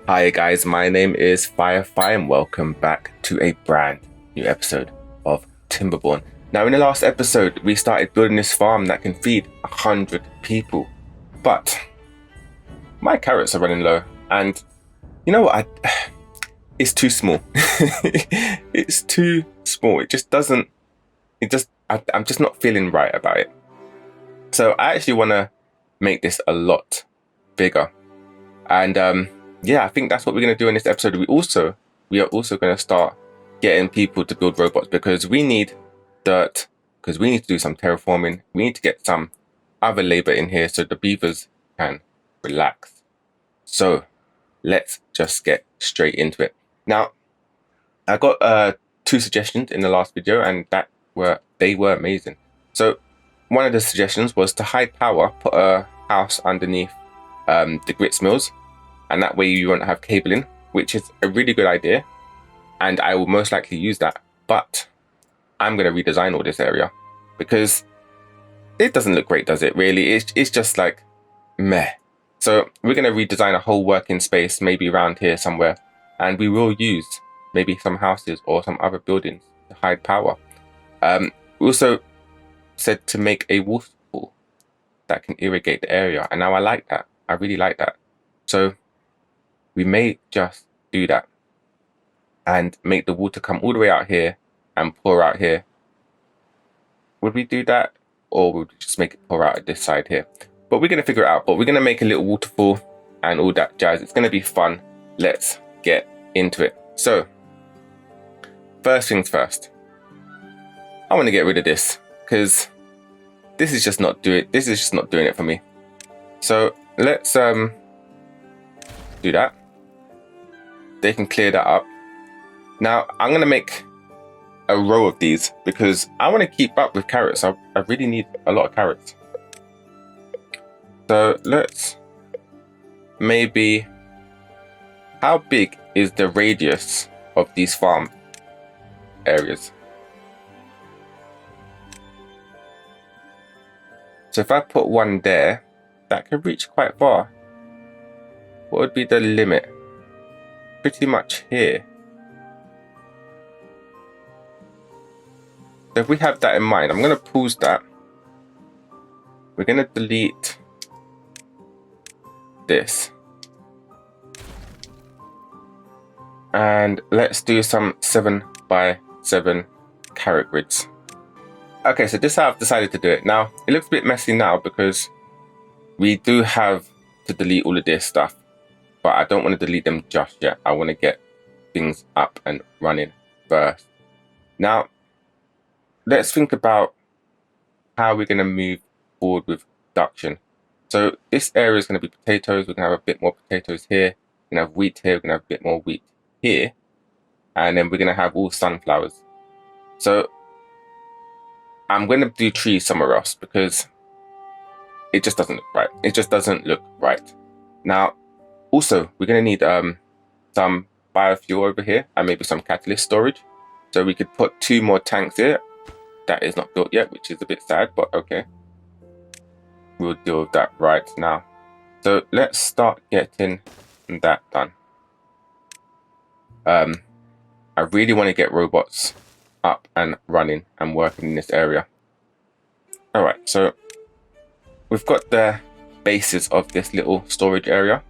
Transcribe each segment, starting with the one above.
Hi guys, my name is Firefly and welcome back to a brand new episode of Timberborn. Now in the last episode, we started building this farm that can feed 100 people, but my carrots are running low and you know what, it's too small. It's too small. I'm just not feeling right about it. So I actually want to make this a lot bigger. And yeah, I think that's what we're going to do in this episode. We are also going to start getting people to build robots because we need dirt, because we need to do some terraforming. We need to get some other labor in here so the beavers can relax. So let's just get straight into it. Now, I got 2 suggestions in the last video and they were amazing. So one of the suggestions was to hide power, put a house underneath the grits mills, and that way you won't have cabling, which is a really good idea, and I will most likely use that. But I'm going to redesign all this area because it doesn't look great, does it? Really, it's just like meh. So we're going to redesign a whole working space, maybe around here somewhere, and we will use maybe some houses or some other buildings to hide power. We also said to make a waterfall that can irrigate the area, and now I like that. I really like that. So we may just do that and make the water come all the way out here and pour out here. Would we do that, or would we just make it pour out at this side here? But we're going to figure it out. But we're going to make a little waterfall and all that jazz. It's going to be fun. Let's get into it. So first things first, I want to get rid of this because this is just not doing it for me. So let's do that. They can clear that up. Now I'm going to make a row of these because I want to keep up with carrots. I really need a lot of carrots. So let's maybe, how big is the radius of these farm areas? So if I put one there, that could reach quite far. What would be the limit? Pretty much here. So if we have that in mind, I'm going to pause that. We're going to delete this. And let's do some 7x7 carrot grids. Okay, so this is how I've decided to do it. Now, it looks a bit messy now because we do have to delete all of this stuff. But I don't want to delete them just yet. I want to get things up and running first. Now, let's think about how we're going to move forward with production. So this area is going to be potatoes. We're going to have a bit more potatoes here. We're going to have wheat here. We're going to have a bit more wheat here. And then we're going to have all sunflowers. So I'm going to do trees somewhere else because it just doesn't look right. It just doesn't look right. Now, also, we're going to need some biofuel over here and maybe some catalyst storage. So we could put 2 more tanks here. That is not built yet, which is a bit sad, but okay. We'll deal with that right now. So let's start getting that done. I really want to get robots up and running and working in this area. All right, so we've got the bases of this little storage area.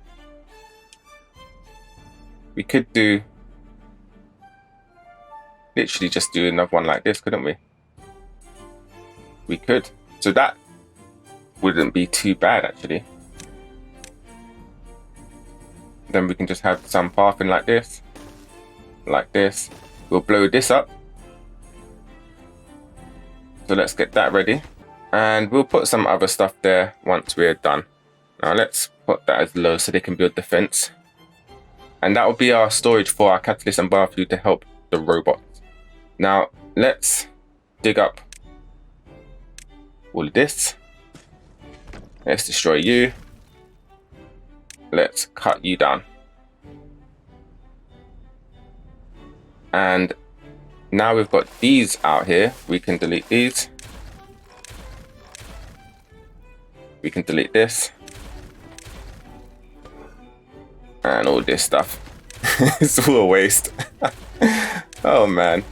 We could do, literally just do another one like this, couldn't we? We could. So that wouldn't be too bad, actually. Then we can just have some pathing like this. Like this. We'll blow this up. So let's get that ready. And we'll put some other stuff there once we're done. Now let's put that as low so they can build the fence. And that will be our storage for our catalyst and biofuel to help the robots. Now, let's dig up all of this. Let's destroy you. Let's cut you down. And now we've got these out here. We can delete these. We can delete this. and all this stuff. It's all a waste. Oh man,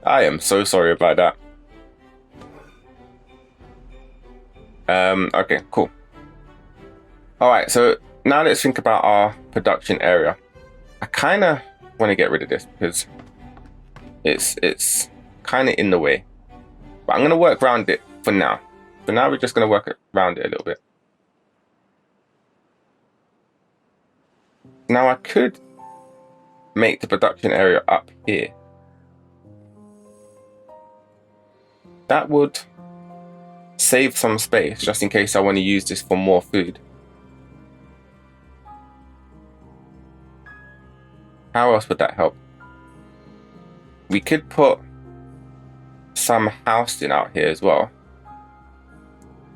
I am so sorry about that. Okay, cool. All right, so now let's think about our production area. I kind of want to get rid of this because it's kind of in the way, but I'm gonna work around it for now. For now, we're just gonna work around it a little bit. Now I could make the production area up here. That would save some space just in case I want to use this for more food. How else would that help? We could put some housing out here as well.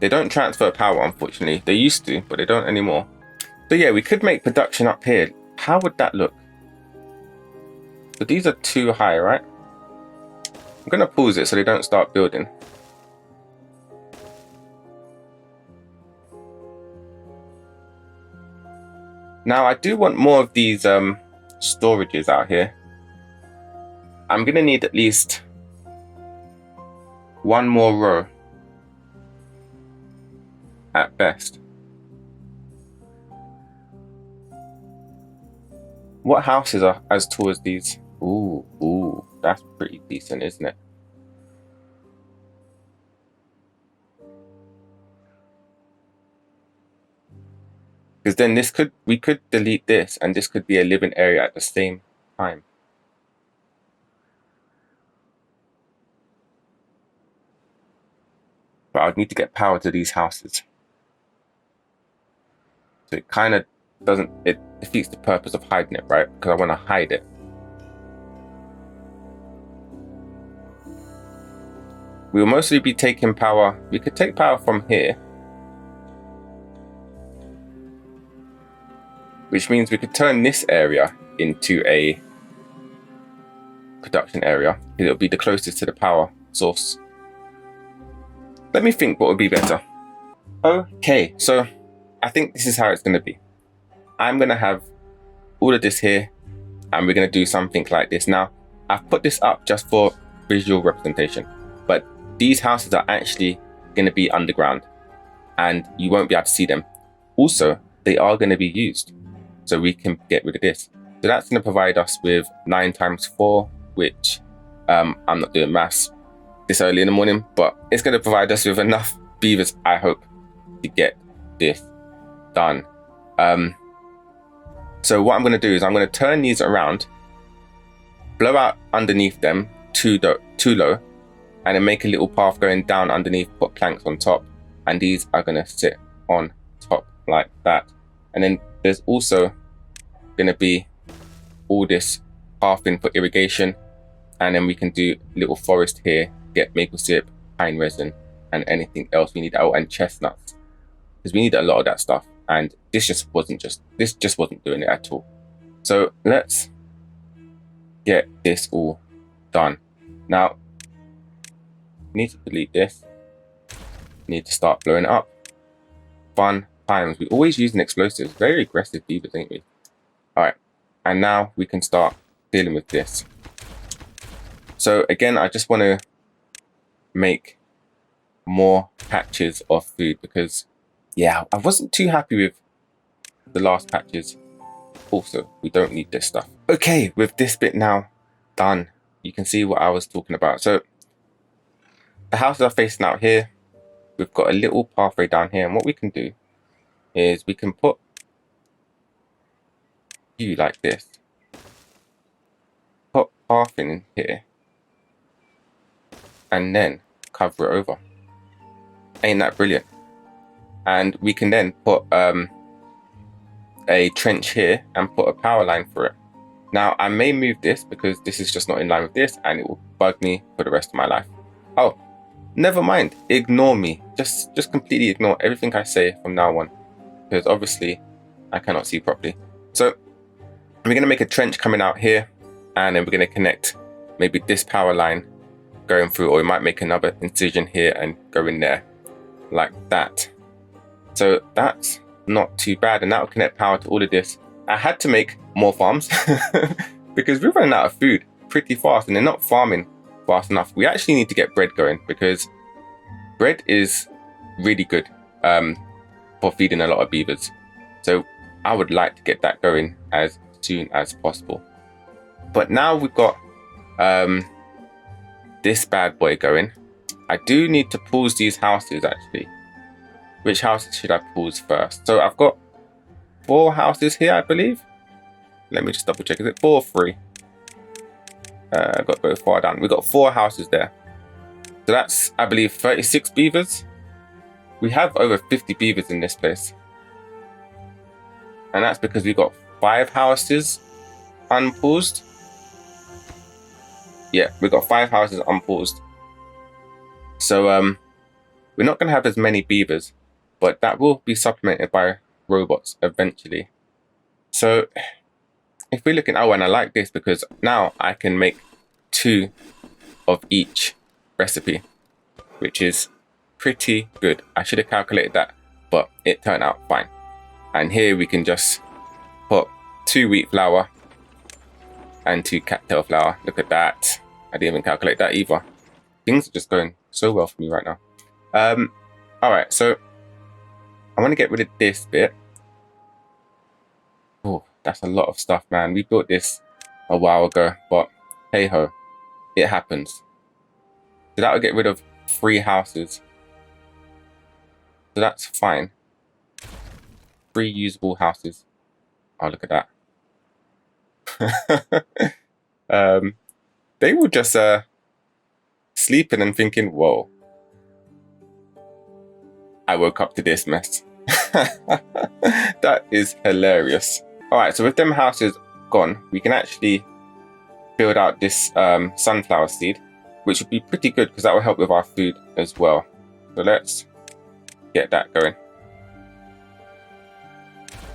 They don't transfer power, unfortunately. They used to, but they don't anymore. So yeah, we could make production up here. How would that look? So these are too high, right? I'm gonna pause it so they don't start building. Now I do want more of these storages out here. I'm gonna need at least one more row at best. What houses are as tall as these? Ooh, that's pretty decent, isn't it? Because then we could delete this and this could be a living area at the same time. But I'd need to get power to these houses. So it kind of doesn't, it defeats the purpose of hiding it, right? Because I want to hide it. We'll mostly be taking power. We could take power from here, which means we could turn this area into a production area. It'll be the closest to the power source. Let me think what would be better. Okay, so I think this is how it's going to be. I'm going to have all of this here, and we're going to do something like this. Now, I've put this up just for visual representation, but these houses are actually going to be underground, and you won't be able to see them. Also, they are going to be used, so we can get rid of this. So that's going to provide us with 9 times 4, which I'm not doing maths this early in the morning, but it's going to provide us with enough beavers, I hope, to get this done. So what I'm going to do is I'm going to turn these around, blow out underneath them too low, and then make a little path going down underneath, put planks on top, and these are going to sit on top like that. And then there's also going to be all this pathing for irrigation, and then we can do little forest here, get maple syrup, pine resin, and anything else we need. Oh, and chestnuts, because we need a lot of that stuff, and this just wasn't doing it at all. So let's get this all done. Now, need to delete this. Need to start blowing it up. Fun times. We always using explosives. Very aggressive beavers, ain't we? All right, and now we can start dealing with this. So again, I just want to make more patches of food because, yeah, I wasn't too happy with the last patches. Also, we don't need this stuff. Okay, with this bit now done, you can see what I was talking about. So the houses are facing out here. We've got a little pathway down here, and what we can do is we can put you like this. Put path in here, and then cover it over. Ain't that brilliant? And we can then put a trench here and put a power line for it. Now I may move this because this is just not in line with this, and it will bug me for the rest of my life. Oh, never mind, ignore me. Just completely ignore everything I say from now on, because obviously I cannot see properly. So we're going to make a trench coming out here, and then we're going to connect maybe this power line going through, or we might make another incision here and go in there like that. So that's not too bad, and that will connect power to all of this. I had to make more farms because we're running out of food pretty fast, and they're not farming fast enough. We actually need to get bread going, because bread is really good for feeding a lot of beavers. So I would like to get that going as soon as possible. But now we've got this bad boy going. I do need to pause these houses actually. Which houses should I pause first? So I've got 4 houses here, I believe. Let me just double check. Is it 4 or 3? I've got to go far down. We've got 4 houses there. So that's, I believe, 36 beavers. We have over 50 beavers in this place. And that's because we've got 5 houses unpaused. Yeah, we've got 5 houses unpaused. So we're not going to have as many beavers, but that will be supplemented by robots eventually. So if we're looking, oh, and I like this because now I can make 2 of each recipe, which is pretty good. I should have calculated that, but it turned out fine. And here we can just put 2 wheat flour and 2 cattail flour. Look at that. I didn't even calculate that either. Things are just going so well for me right now. All right, so I want to get rid of this bit. Oh, that's a lot of stuff, man. We built this a while ago, but hey ho, it happens. So that will get rid of 3 houses. So that's fine. 3 usable houses. Oh, look at that. They were just sleeping and thinking, whoa, I woke up to this mess. That is hilarious. All right, so with them houses gone, we can actually build out this sunflower seed, which would be pretty good because that will help with our food as well. So let's get that going.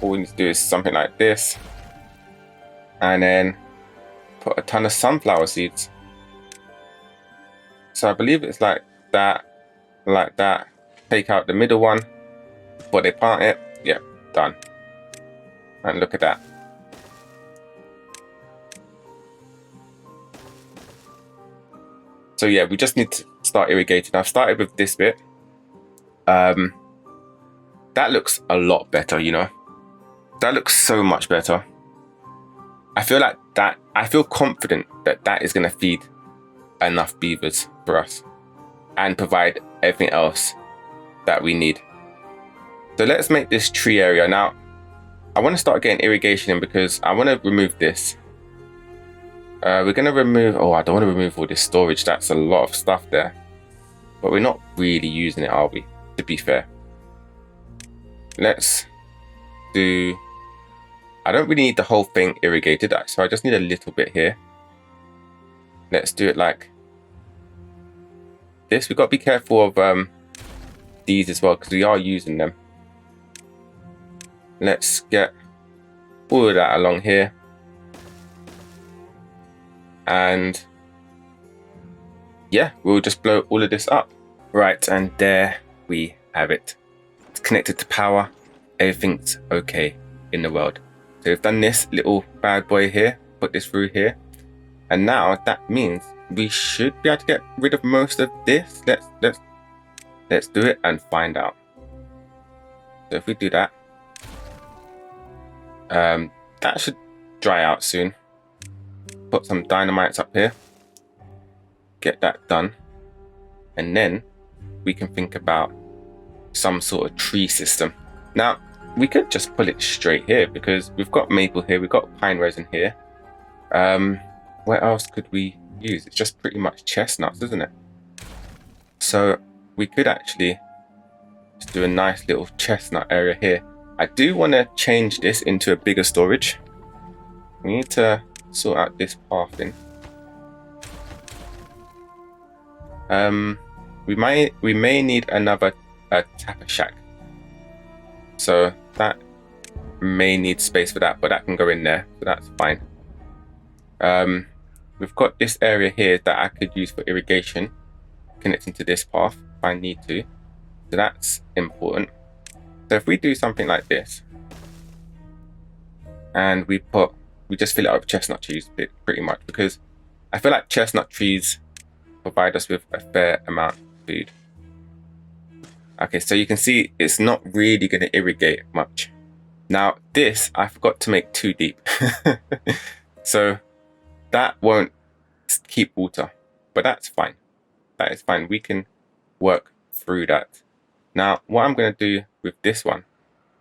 All we need to do is something like this, and then put a ton of sunflower seeds. So I believe it's like that, like that. Take out the middle one before they plant it. Yeah, done. And look at that. So yeah, we just need to start irrigating. I've started with this bit. That looks a lot better, you know. That looks so much better. I feel like that, I feel confident that that is going to feed enough beavers for us and provide everything else that we need. So let's make this tree area. Now, I want to start getting irrigation in because I want to remove this. We're going to remove, oh, I don't want to remove all this storage. That's a lot of stuff there. But we're not really using it, are we? To be fair. Let's do, I don't really need the whole thing irrigated, so I just need a little bit here. Let's do it like this. We've got to be careful of these as well because we are using them. Let's get all of that along here. And yeah, we'll just blow all of this up. Right, and there we have it. It's connected to power. Everything's okay in the world. So we've done this little bad boy here, put this through here. And now that means we should be able to get rid of most of this. Let's do it and find out. So if we do that, that should dry out soon. Put some dynamites up here. Get that done. And then we can think about some sort of tree system. Now, we could just pull it straight here because we've got maple here, we've got pine resin here. Where else could we use? It's just pretty much chestnuts, isn't it? So we could actually just do a nice little chestnut area here. I do want to change this into a bigger storage. We need to sort out this pathing. We may need another tapper shack. So that may need space for that, but that can go in there, so that's fine. We've got this area here that I could use for irrigation, connecting to this path if I need to. So that's important. So if we do something like this, and we just fill it up with chestnut trees pretty much, because I feel like chestnut trees provide us with a fair amount of food. Okay, so you can see it's not really going to irrigate much. Now this, I forgot to make too deep. So that won't keep water, but that's fine. That is fine. We can work through that. Now, what I'm going to do with this one,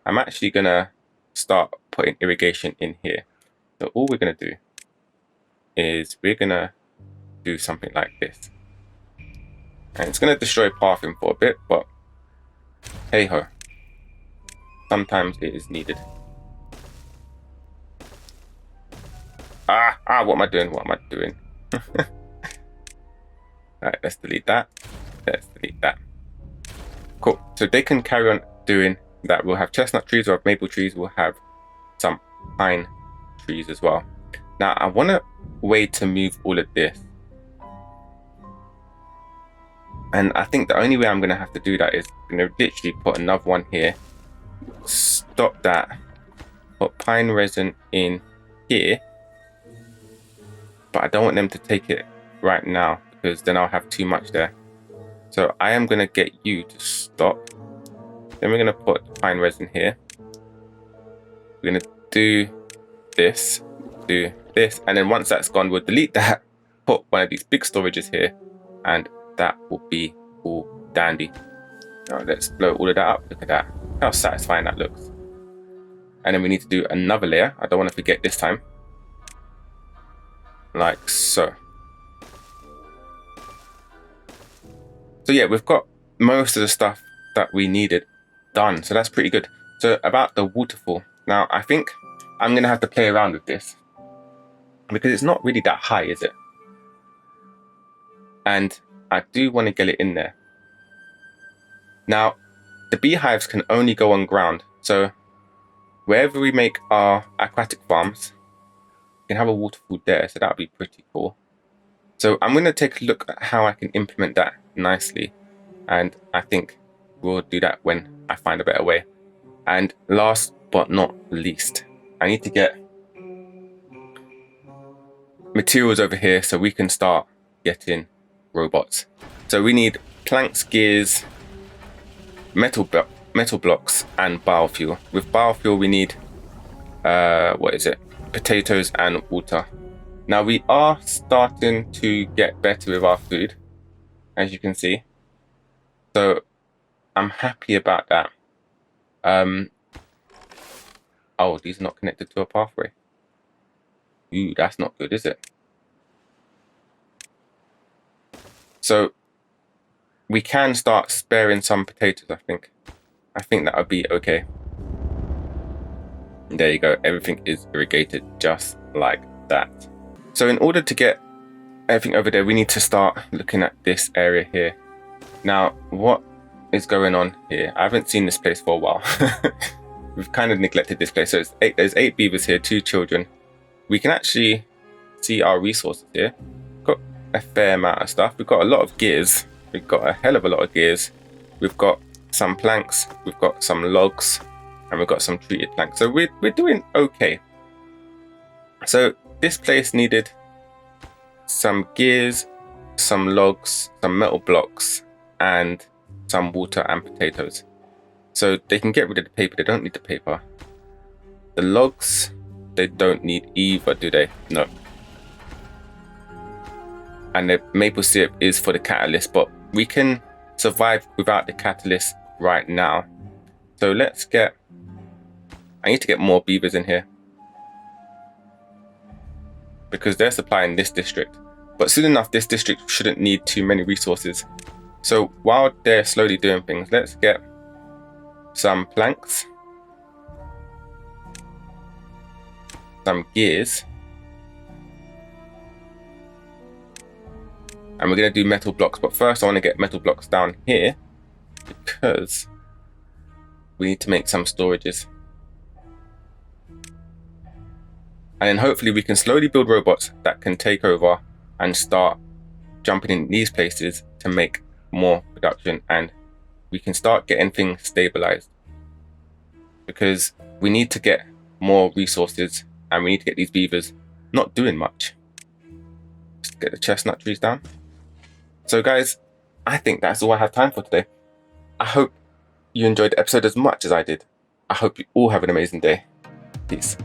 I'm actually going to start putting irrigation in here. So all we're going to do is we're going to do something like this. And it's going to destroy pathing for a bit, but hey ho. Sometimes it is needed. What am I doing? What am I doing? Alright, let's delete that. Let's delete that. Cool. So they can carry on doing that. We'll have chestnut trees, we'll have maple trees, we'll have some pine trees as well. Now I want a way to move all of this. And I think the only way I'm going to have to do that is I'm going to literally put another one here. Stop that. Put pine resin in here. But I don't want them to take it right now, because then I'll have too much there. So I am going to get you to stop. Then we're going to put pine resin here. We're going to do this, and then once that's gone, we'll delete that, put one of these big storages here, and that will be all dandy. Now let's blow all of that up. Look at that. How satisfying that looks. And then we need to do another layer. I don't want to forget this time. Like so. So yeah, we've got most of the stuff that we needed done. So that's pretty good. So about the waterfall. Now I think I'm going to have to play around with this, because it's not really that high, is it? And I do want to get it in there. Now, the beehives can only go on ground. So wherever we make our aquatic farms, we can have a waterfall there. So that'll be pretty cool. So I'm going to take a look at how I can implement that nicely. And I think we'll do that when I find a better way. And last but not least, I need to get materials over here so we can start getting robots. So we need planks, gears, metal blocks, and biofuel. With biofuel we need potatoes and water. Now we are starting to get better with our food, as you can see, so I'm happy about that. Oh, these are not connected to a pathway. Ooh, that's not good, is it? So we can start sparing some potatoes, I think. I think that would be okay. There you go. Everything is irrigated just like that. So in order to get everything over there, we need to start looking at this area here. Now, what is going on here? I haven't seen this place for a while. We've kind of neglected this place. So there's 8 beavers here, 2 children. We can actually see our resources here. Got a fair amount of stuff. We've got a lot of gears. We've got a hell of a lot of gears. We've got some planks. We've got some logs. And we've got some treated planks. So we're doing okay. So this place needed some gears, some logs, some metal blocks, and some water and potatoes. So they can get rid of the paper. They don't need the paper. The logs, they don't need either, do they? No. And the maple syrup is for the catalyst, but we can survive without the catalyst right now. So let's get... I need to get more beavers in here, because they're supplying this district. But soon enough, this district shouldn't need too many resources. So while they're slowly doing things, let's get some planks, some gears, and we're going to do metal blocks. But first I want to get metal blocks down here, because we need to make some storages. And then hopefully we can slowly build robots that can take over and start jumping in these places to make more production, and we can start getting things stabilized. because we need to get more resources and we need to get these beavers not doing much. Just get the chestnut trees down. So guys, I think that's all I have time for today. I hope you enjoyed the episode as much as I did. I hope you all have an amazing day. Peace.